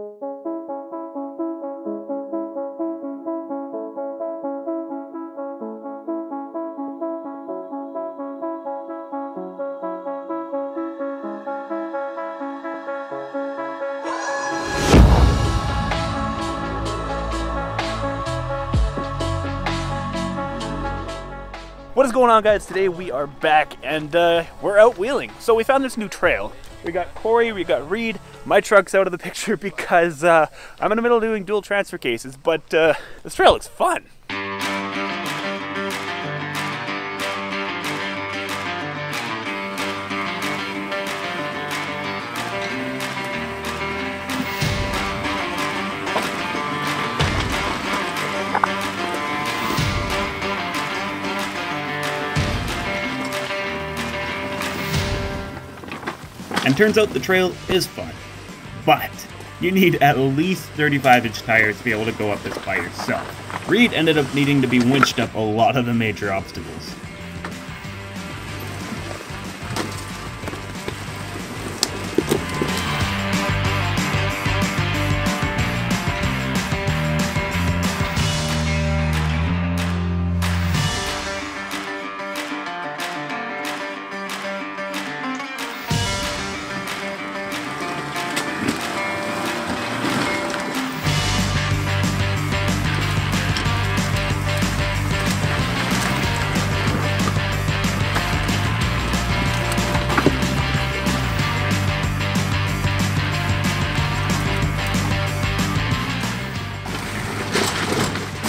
What is going on, guys? Today we are back and we're out wheeling. So we found this new trail. We got Cory, we got Reid. My truck's out of the picture because I'm in the middle of doing dual transfer cases, but this trail looks fun. And turns out the trail is fun, but you need at least 35-inch tires to be able to go up this by yourself. Reid ended up needing to be winched up a lot of the major obstacles.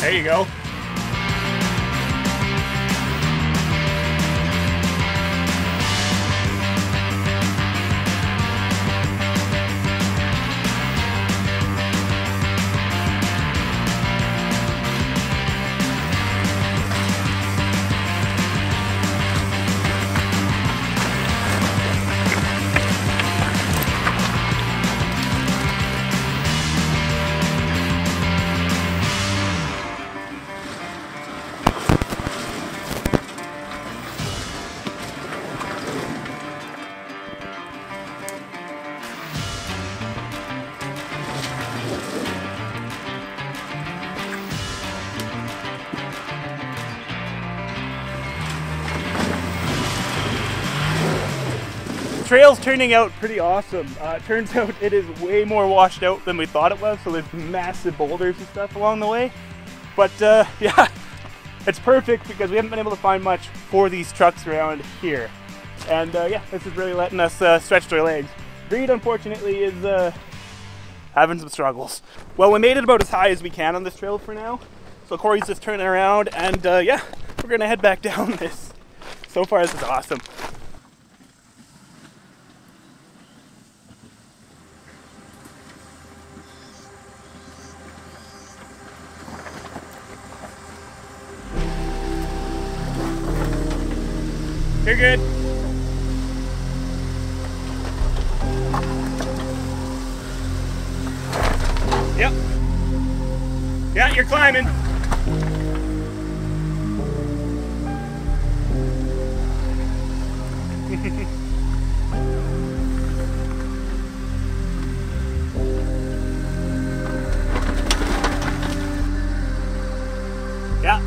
There you go. Trail's turning out pretty awesome. Turns out it is way more washed out than we thought it was, so there's massive boulders and stuff along the way. But yeah, it's perfect because we haven't been able to find much for these trucks around here. And yeah, this is really letting us stretch our legs. Reid, unfortunately, is having some struggles. Well, we made it about as high as we can on this trail for now. So Cory's just turning around and yeah, we're gonna head back down this. So far, this is awesome. You're good. Yep. Yeah, you're climbing. Yeah.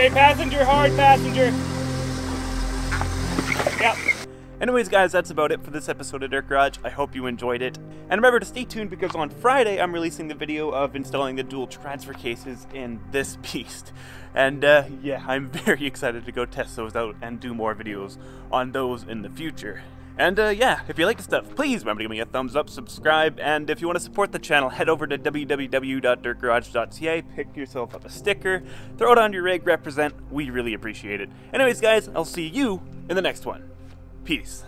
Okay, passenger, hard passenger. Yep. Anyways, guys, that's about it for this episode of Dirt Garage. I hope you enjoyed it. And remember to stay tuned because on Friday, I'm releasing the video of installing the dual transfer cases in this beast. And yeah, I'm very excited to go test those out and do more videos on those in the future. And yeah, if you like the stuff, please remember to give me a thumbs up, subscribe, and if you want to support the channel, head over to www.dirtgarage.ca, pick yourself up a sticker, throw it on your rig, represent, we really appreciate it. Anyways, guys, I'll see you in the next one. Peace.